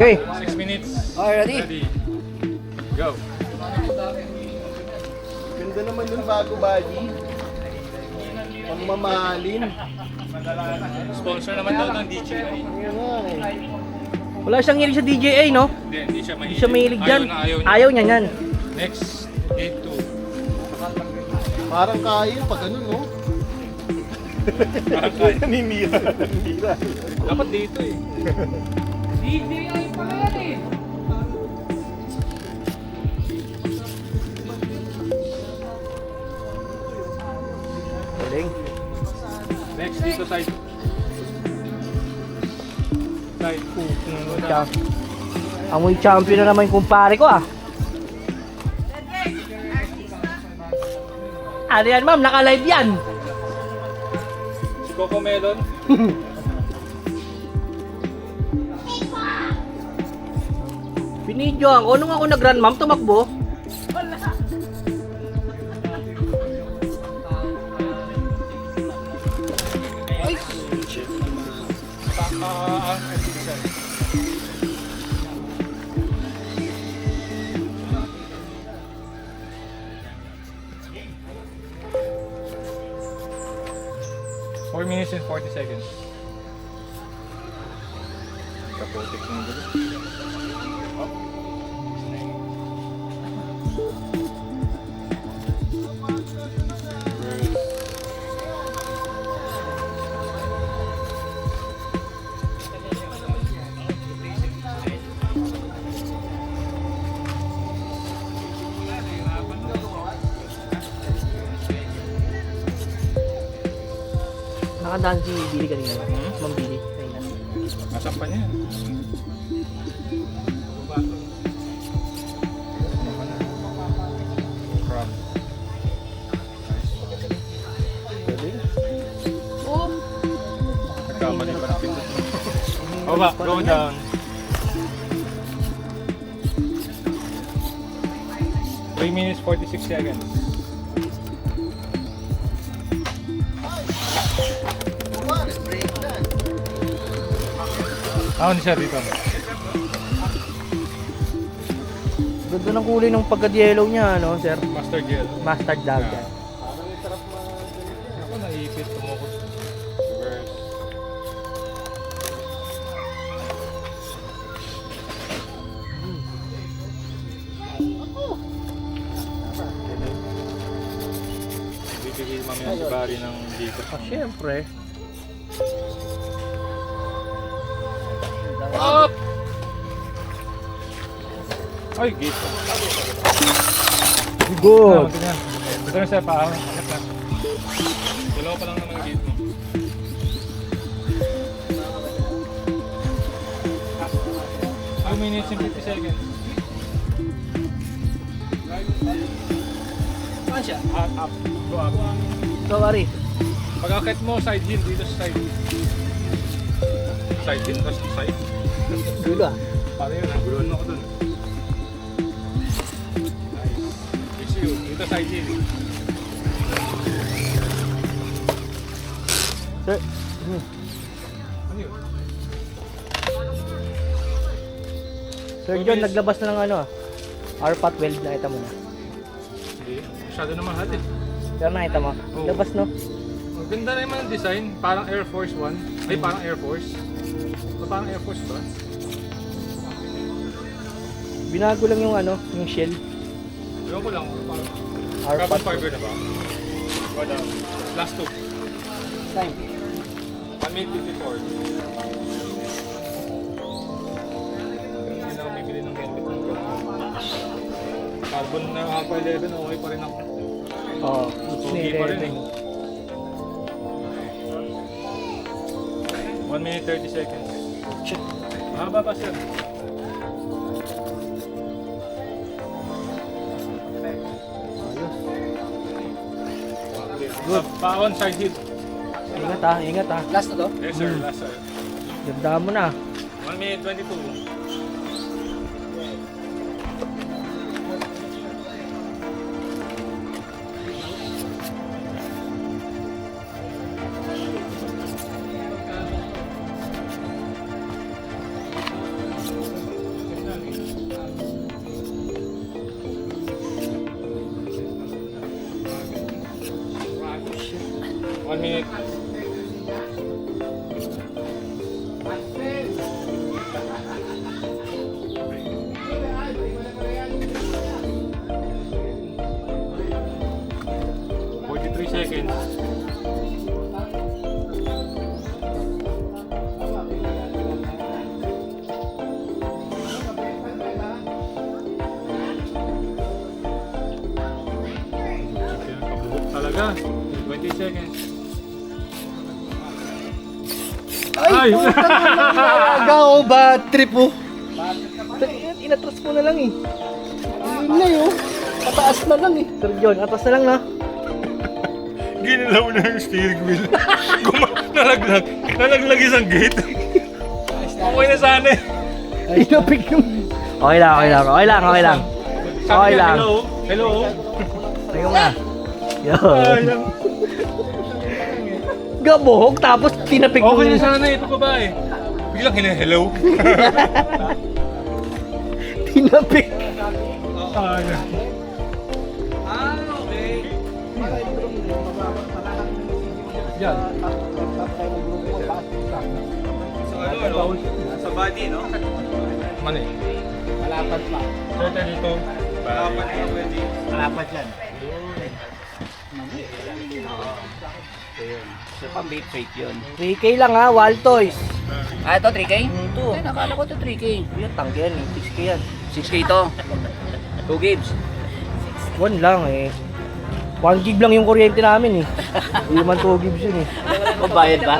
Okay. 6 minutes. Alright, ready? Ready. Go. Ganda naman yung bago body. Pang mamahalin. Sponsor naman daw ng DJI. Ayan nga eh. Wala siyang hilig sa DJI, no? Hindi siya mahilig. Hindi siya mahilig dyan. Ayaw niya. Ayaw niya yan. Next, 8-2. Parang kaya pag ano, no? Parang kaya. Naninira. Naninira. Dapat dito eh. DJI pala yan eh. Galing. Next, dito side. Side. Amoy champion na naman yung kumpare ko, ah. Ano yan, ma'am? Naka-live yan. Si Coco Melon. Binidyoan ko. Nung ako nag-run, ma'am, tumakbo. Four minutes and 40 seconds. Kapotik ng gulo. Nakadaan si Billy kanina. Ma'am Billy. Kanina. Nasaan pa niya? Crab. Nagkamali pa ng pindot. Baba, go down. 3 minutes 46 seconds. Ah, hindi siya dito. Ganda ng kulay ng pagka-yellow niya, ano, sir? Master gel. Mustard dog. Yeah. Ako naipit, tumukot. Reverse. Bibigay mamaya si Barry ng dito. Ah, syempre. Up! Ay, gate. Good. Ito na siya, paahon. Akit na. Dalawa pa lang naman ang gate mo. Two minutes and 50 seconds. Saan siya? Up. Go up. Sorry. Pag akit mo, side hill. Dito sa side hill. Side hill, tapos side. Gulo, ah. Paano yun? Naguluhan mo ako dun. Nice. Easy yun. Dito side hill. Sir. Ano yun? Sir John, naglabas na ng ano, ah. RPAT weld, nakita mo na. Hindi. Masyado na mahal eh. Pero nakita mo, Oo. labas, no? Ang ganda na yung design. Parang Air Force 1. Ay, parang Air Force. O, parang Air Force ba? Binago lang yung ano, yung shell. Ewan ko lang. Parang RPAT. carbon fiber na ba? Wala. Last two. Time. 1 minute 54. Hindi na ako bibili ng helmet ng gano'n. Carbon na Alpha 11, okay pa rin ako. Oo. Okay pa rin eh. 1 minute 30 seconds. Mahaba pa siya. Good. Pa-on side hit. Ingat, ah. Ingat, ah. Last na to? Yes sir, last sir. Ganda mo na. 1 minute 22. Aga, 20 seconds. Ay, putang aga oh, bad trip oh. Inatras mo na lang eh. Yun na yun. Pataas na lang eh. Sir John, atras na lang na. Ginalaw na yung steering wheel. Nalaglag. Nalaglag isang gate. Okay na sana eh. Tinapik yung... Okay lang. Okay lang. Sabi Okay niya, lang. hello. Hello. Ayun nga. Yo. Ayun. Gabuhok tapos tinapik mo. Okay na sana ito babae. Biglang hello. Tinapik. Ayun. Yan. Sa body, no? Mali. Malapat pa. Certain dito. Malapat pa pwede. Malapat yan. So, pang-bait fake yun. 3K lang ha, Wild Toys. Ah, ito 3K? Ito. Ay, nakala ko ito 3K. Yan, tanggi yan eh. 6K yan. 6K ito. 2 gigs. 1 lang eh. 1 gig lang yung kuryente namin eh. Hindi man 2 gigs yun eh. Mabayad ba?